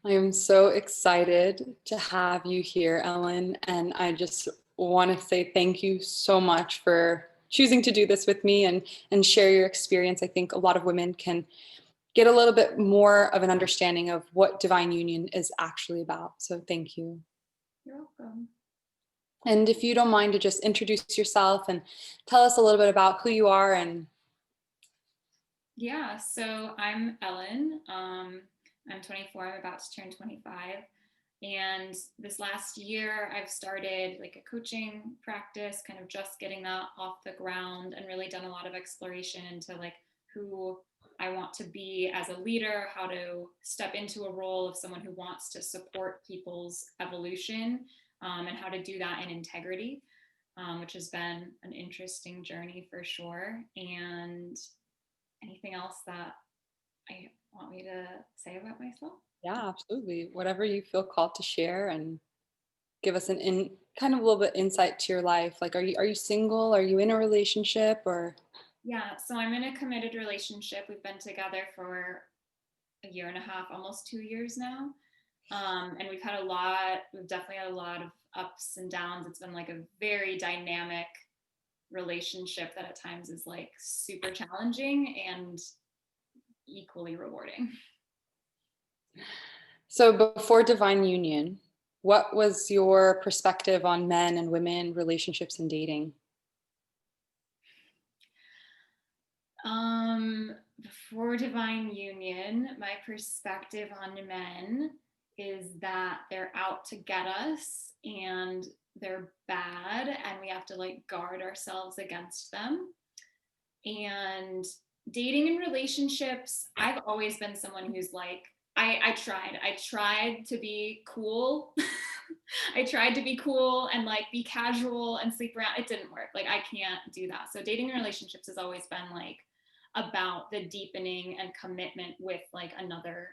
I am so excited to have you here, Ellen. And I just want to say thank you so much for choosing to do this with me and share your experience. I think a lot of women can get a little bit more of an understanding of what divine union is actually about. So thank you. You're welcome. And if you don't mind to just introduce yourself and tell us a little bit about who you are and Yeah, so I'm Ellen. I'm 24. I'm about to turn 25. And this last year, I've started like a coaching practice, kind of just getting that off the ground and really done a lot of exploration into like who I want to be as a leader, how to step into a role of someone who wants to support people's evolution, and how to do that in integrity, which has been an interesting journey for sure. And anything else that I want me to say about myself? yeah, absolutely. Whatever you feel called to share and give us an in kind of a little bit insight to your life. Like, are you single? Are you in a relationship or Yeah, so I'm in a committed relationship. We've been together for a year and a half, almost 2 years now. And we've definitely had a lot of ups and downs. It's been like a very dynamic relationship that at times is like super challenging and equally rewarding. so before divine union, what was your perspective on men and women, relationships and dating? Before divine union, my perspective on men is that they're out to get us and they're bad and we have to like guard ourselves against them. And dating and relationships, I've always been someone who's like, I tried to be cool. I tried to be cool and like be casual and sleep around. It didn't work. Like I can't do that. So dating and relationships has always been like about the deepening and commitment with like another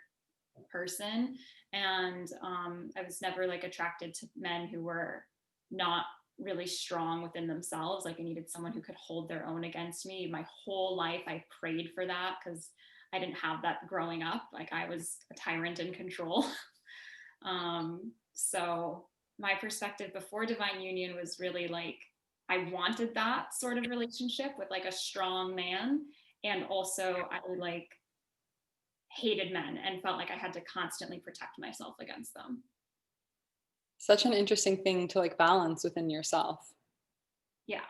person. And I was never like attracted to men who were not really strong within themselves. Like I needed someone who could hold their own against me. My whole life I prayed for that because I didn't have that growing up. Like I was a tyrant in control. So my perspective before divine union was really like I wanted that sort of relationship with like a strong man, and also I like hated men and felt like I had to constantly protect myself against them. Such an interesting thing to like balance within yourself. Yeah.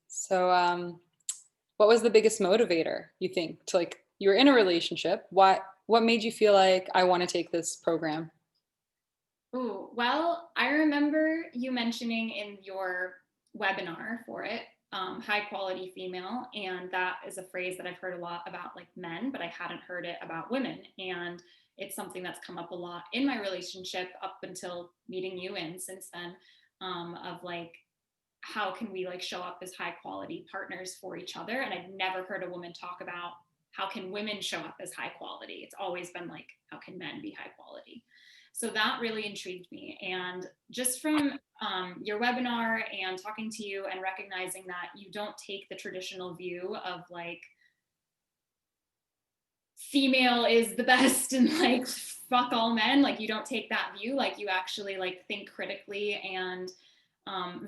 So what was the biggest motivator you think to like you were in a relationship? What made you feel like I want to take this program? Ooh, well, I remember you mentioning in your webinar for it, high quality female. And that is a phrase that I've heard a lot about like men, but I hadn't heard it about women. And it's something that's come up a lot in my relationship up until meeting you in since then, of like, how can we like show up as high quality partners for each other? And I've never heard a woman talk about how can women show up as high quality. It's always been like, how can men be high quality? So that really intrigued me. And just from your webinar and talking to you and recognizing that you don't take the traditional view of like female is the best and like fuck all men, like you don't take that view, like you actually like think critically and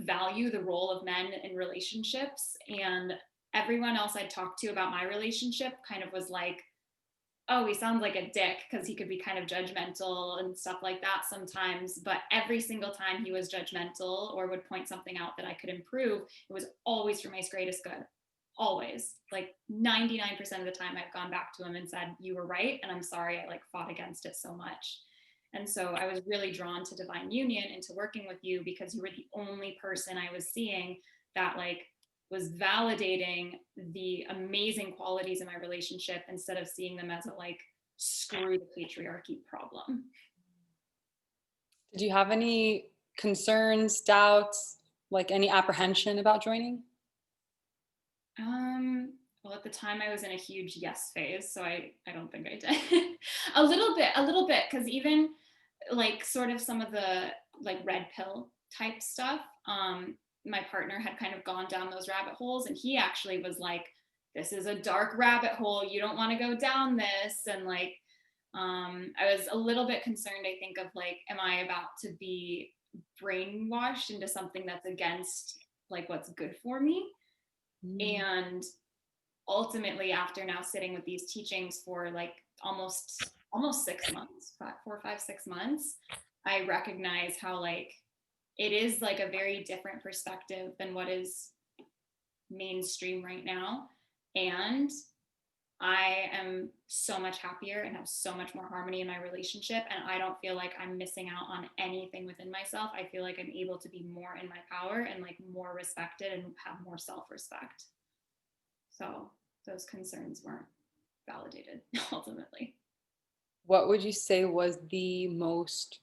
value the role of men in relationships. And everyone else I'd talked to about my relationship kind of was like, oh, he sounds like a dick, because he could be kind of judgmental and stuff like that sometimes. But every single time he was judgmental or would point something out that I could improve, it was always for my greatest good. Always. Like 99% of the time I've gone back to him and said, you were right. And I'm sorry I like fought against it so much. And so I was really drawn to divine union and to working with you because you were the only person I was seeing that like was validating the amazing qualities in my relationship instead of seeing them as a like screw the patriarchy problem. Did you have any concerns, doubts, like any apprehension about joining? Well, at the time I was in a huge yes phase, so I don't think I did. a little bit, because even like sort of some of the like red pill type stuff, my partner had kind of gone down those rabbit holes, and he actually was like, this is a dark rabbit hole, you don't want to go down this. And like I was a little bit concerned, I think, of like, am I about to be brainwashed into something that's against like what's good for me? Mm. And ultimately, after now sitting with these teachings for like almost 6 months, 4, 5, 6 months, I recognize how like it is like a very different perspective than what is mainstream right now. And I am so much happier and have so much more harmony in my relationship. And I don't feel like I'm missing out on anything within myself. I feel like I'm able to be more in my power and like more respected and have more self respect. So those concerns weren't validated ultimately. What would you say was the most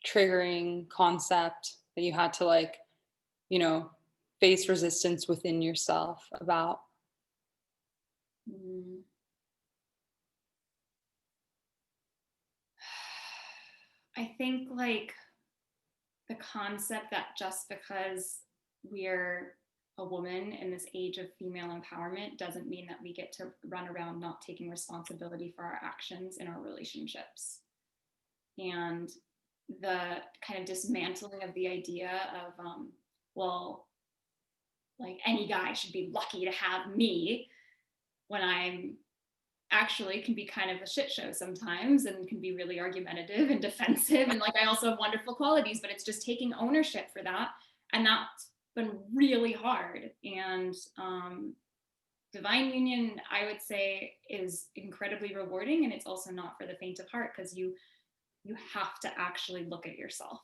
triggering concept that you had to like, you know, face resistance within yourself about? Mm. I think like the concept that just because we're a woman in this age of female empowerment doesn't mean that we get to run around not taking responsibility for our actions in our relationships. And the kind of dismantling of the idea of, well, like any guy should be lucky to have me when I'm actually can be kind of a shit show sometimes and can be really argumentative and defensive. And like, I also have wonderful qualities, but it's just taking ownership for that. And that's been really hard. And divine union, I would say, is incredibly rewarding. And it's also not for the faint of heart because you have to actually look at yourself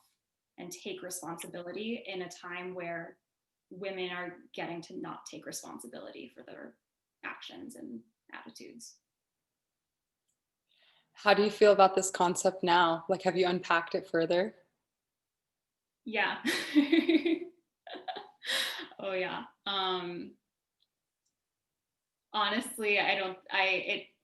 and take responsibility in a time where women are getting to not take responsibility for their actions and attitudes. How do you feel about this concept now? Like, have you unpacked it further? Yeah. Oh yeah. Honestly, I don't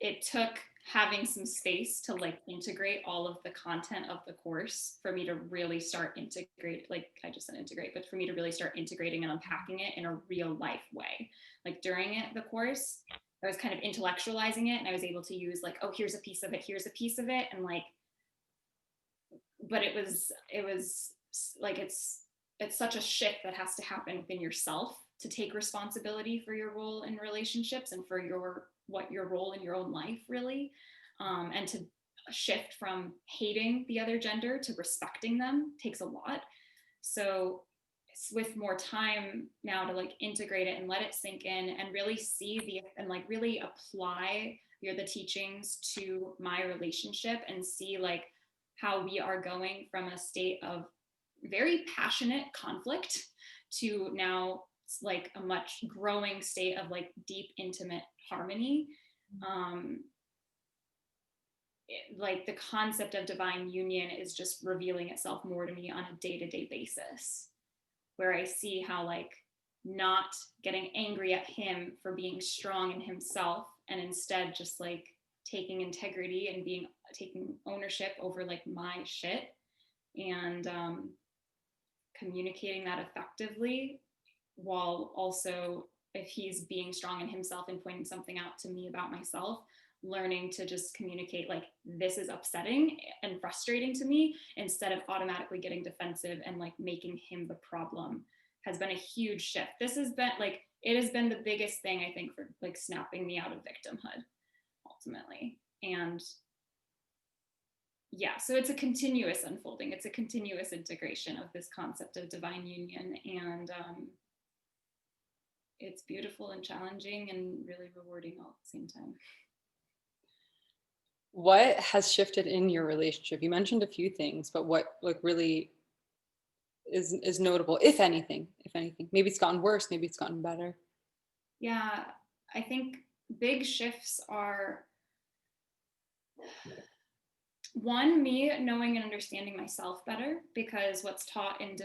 it took having some space to like integrate all of the content of the course for me to really start integrate, like I just said integrate, but for me to really start integrating and unpacking it in a real life way. Like during the course, I was kind of intellectualizing it and I was able to use like, oh, here's a piece of it, here's a piece of it, and like, but it was like it's such a shift that has to happen within yourself to take responsibility for your role in relationships and for your role in your own life really, and to shift from hating the other gender to respecting them takes a lot. So with more time now to like integrate it and let it sink in and really see the and like really apply the teachings to my relationship and see like how we are going from a state of very passionate conflict to now like a much growing state of like deep intimate harmony. um like the concept of divine union is just revealing itself more to me on a day-to-day basis, where I see how like not getting angry at him for being strong in himself and instead just like taking integrity and being taking ownership over like my shit and communicating that effectively, while also if he's being strong in himself and pointing something out to me about myself, learning to just communicate like this is upsetting and frustrating to me instead of automatically getting defensive and like making him the problem has been a huge shift. This has been like it has been the biggest thing I think for like snapping me out of victimhood ultimately. And yeah, so it's a continuous unfolding, it's a continuous integration of this concept of divine union. And it's beautiful and challenging and really rewarding all at the same time. What has shifted in your relationship? You mentioned a few things, but what like really is notable, if anything, if anything? Maybe it's gotten worse, maybe it's gotten better. Yeah, I think big shifts are one, me knowing and understanding myself better, because what's taught in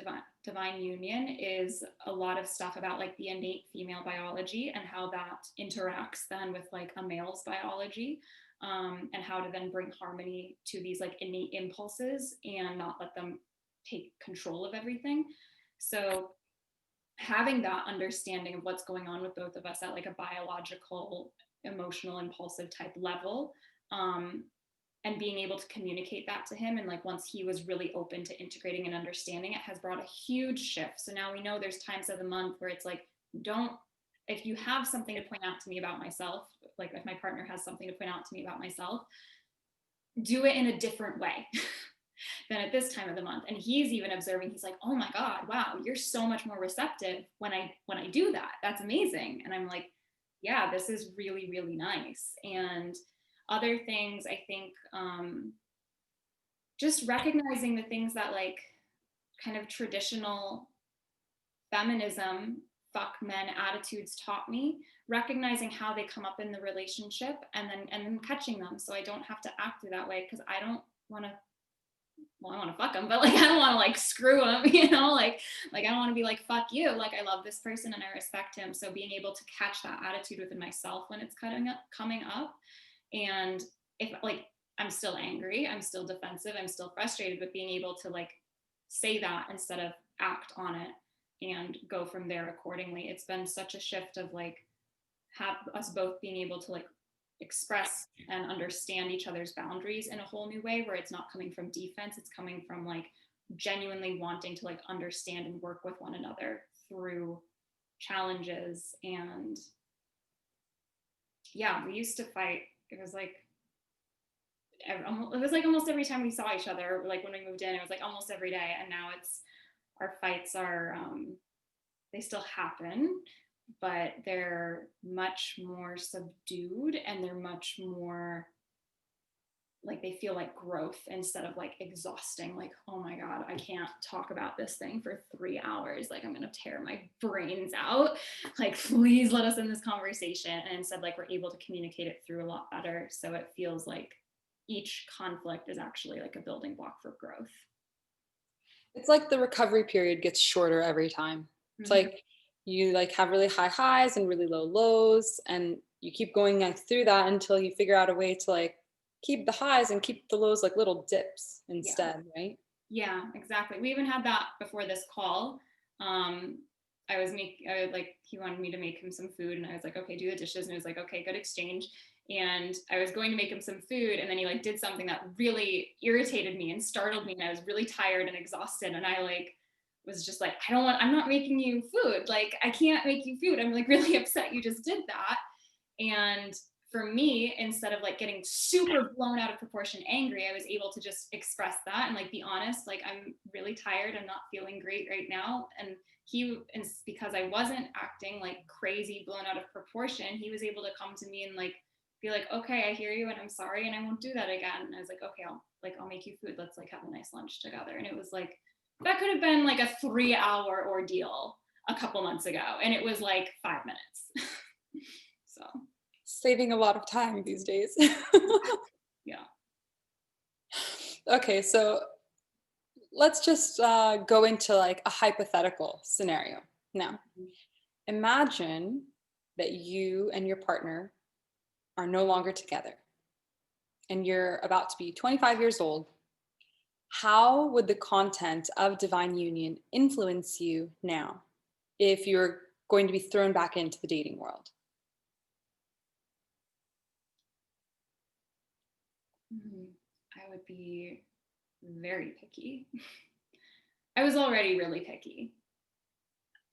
divine union is a lot of stuff about like the innate female biology and how that interacts then with like a male's biology, and how to then bring harmony to these like innate impulses and not let them take control of everything. So having that understanding of what's going on with both of us at like a biological emotional impulsive type level, um, and being able to communicate that to him, and like once he was really open to integrating and understanding it, has brought a huge shift. So now we know there's times of the month where it's like, don't, if you have something to point out to me about myself, like if my partner has something to point out to me about myself, do it in a different way than at this time of the month. And he's even observing, he's like, oh my God, wow, you're so much more receptive when I do that. That's amazing. And I'm like, yeah, this is really, really nice. And other things, I think, just recognizing the things that like kind of traditional feminism, fuck men attitudes taught me, recognizing how they come up in the relationship, and then catching them so I don't have to act through that way, because I don't want to, well, I want to fuck them, but like I don't want to like screw them, you know, like I don't want to be like fuck you, like I love this person and I respect him. So being able to catch that attitude within myself when it's coming up, and if like I'm still angry, I'm still defensive, I'm still frustrated, but being able to like say that instead of act on it and go from there accordingly. It's been such a shift of like have us both being able to like express and understand each other's boundaries in a whole new way, where it's not coming from defense, it's coming from like genuinely wanting to like understand and work with one another through challenges. And yeah, we used to fight. It was like almost every time we saw each other, like when we moved in, it was like almost every day. And now it's, our fights are they still happen, but they're much more subdued, and they're much more like they feel like growth instead of like exhausting, like oh my God, I can't talk about this thing for 3 hours, like I'm gonna tear my brains out, like please let us in this conversation. And instead like we're able to communicate it through a lot better, so it feels like each conflict is actually like a building block for growth. It's like the recovery period gets shorter every time. It's like you like have really high highs and really low lows, and you keep going like through that until you figure out a way to like keep the highs and keep the lows like little dips instead, right? Yeah, exactly. We even had that before this call. I would like, he wanted me to make him some food, and I was like, okay, do the dishes. And it was like, okay, good exchange. And I was going to make him some food, and then he like did something that really irritated me and startled me, and I was really tired and exhausted. And I like was just like, I'm not making you food. Like, I can't make you food. I'm like really upset you just did that. And for me, instead of like getting super blown out of proportion angry, I was able to just express that and like be honest, like I'm really tired, I'm not feeling great right now. And because I wasn't acting like crazy blown out of proportion, he was able to come to me and like be like, okay, I hear you and I'm sorry and I won't do that again. And I was like, okay, I'll make you food, let's like have a nice lunch together. And it was like, that could have been like a 3-hour ordeal a couple months ago, and it was like 5 minutes. So Saving a lot of time these days. yeah. Okay, so let's just go into like a hypothetical scenario. Now, imagine that you and your partner are no longer together and you're about to be 25 years old. How would the content of Divine Union influence you now if you're going to be thrown back into the dating world? I would be very picky. I was already really picky.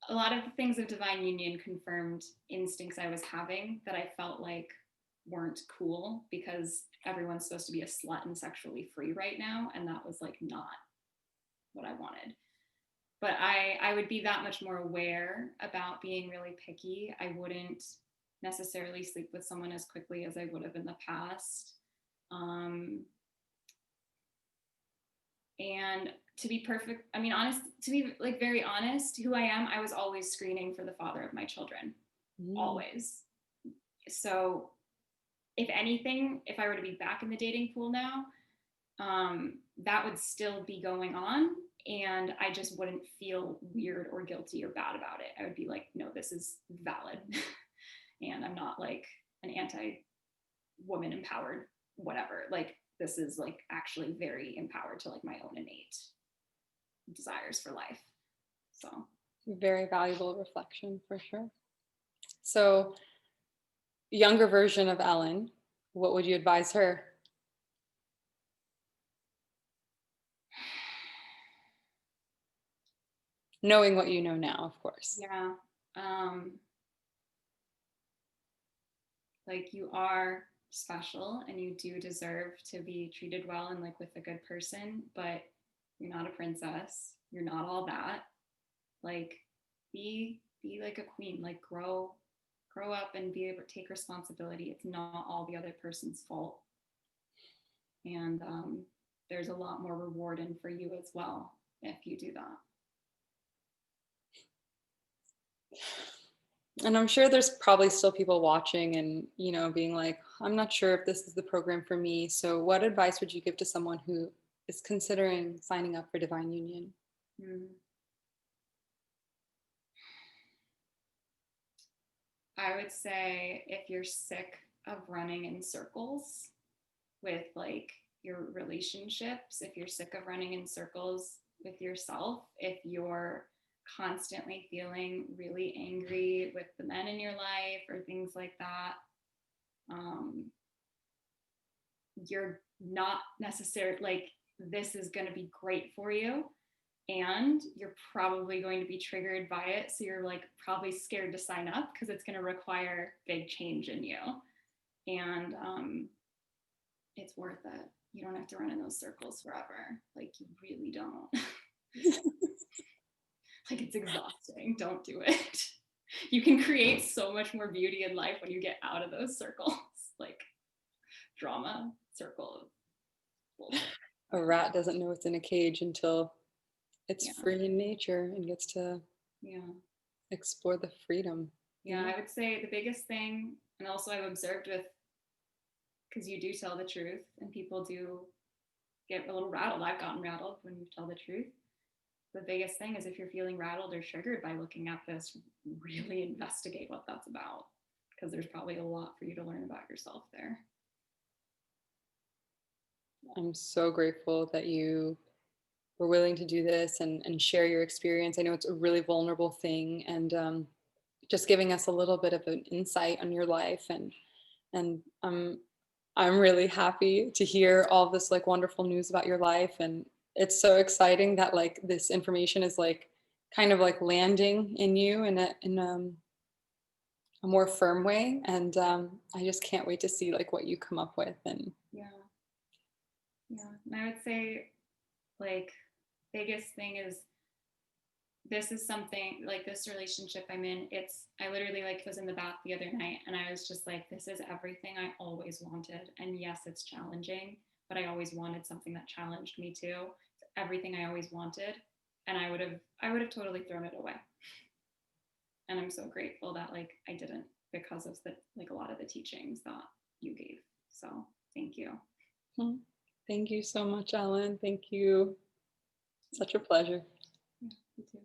A lot of the things of Divine Union confirmed instincts I was having that I felt like weren't cool, because everyone's supposed to be a slut and sexually free right now, and that was like not what I wanted. But I would be that much more aware about being really picky. I wouldn't necessarily sleep with someone as quickly as I would have in the past. And to be to be like very honest, who I am, I was always screening for the father of my children, always. So if anything, if I were to be back in the dating pool now, that would still be going on, and I just wouldn't feel weird or guilty or bad about it. I would be like, no, this is valid. And I'm not like an anti-woman empowered whatever. Like, this is like actually very empowered to like my own innate desires for life. So very valuable reflection for sure. So younger version of Ellen, what would you advise her? knowing what you know now, of course. Yeah. Like you are special and you do deserve to be treated well and like with a good person, but you're not a princess. You're not all that. Like be like a queen, like grow up and be able to take responsibility. It's not all the other person's fault. And there's a lot more reward in for you as well if you do that. And I'm sure there's probably still people watching and, being like, I'm not sure if this is the program for me. So, what advice would you give to someone who is considering signing up for Divine Union? Mm. I would say if you're sick of running in circles with like your relationships, if you're sick of running in circles with yourself, if you're constantly feeling really angry with the men in your life or things like that, you're not necessarily like this is going to be great for you. And you're probably going to be triggered by it. So you're like probably scared to sign up because it's going to require big change in you. And it's worth it. You don't have to run in those circles forever. Like you really don't. Like it's exhausting. Don't do it. You can create so much more beauty in life when you get out of those circles. Like drama, circle. A rat doesn't know it's in a cage until it's Yeah. free in nature and gets to explore the freedom. Yeah, I would say the biggest thing, and also I've observed with, because you do tell the truth and people do get a little rattled. I've gotten rattled when you tell the truth. The biggest thing is if you're feeling rattled or triggered by looking at this, really investigate what that's about, because there's probably a lot for you to learn about yourself there. I'm so grateful that you were willing to do this and share your experience. I know it's a really vulnerable thing, and just giving us a little bit of an insight on your life. And I'm really happy to hear all this like wonderful news about your life. And it's so exciting that like this information is like kind of like landing in you in a more firm way. And I just can't wait to see like what you come up with. And yeah. And I would say like biggest thing is this is something like this relationship I'm in. I literally like was in the bath the other night and I was just like, this is everything I always wanted. And yes, it's challenging, but I always wanted something that challenged me too. It's everything I always wanted. And I would have totally thrown it away. And I'm so grateful that like I didn't, because of the like a lot of the teachings that you gave. So thank you. Thank you so much, Ellen. Thank you. Such a pleasure. Yeah, you too.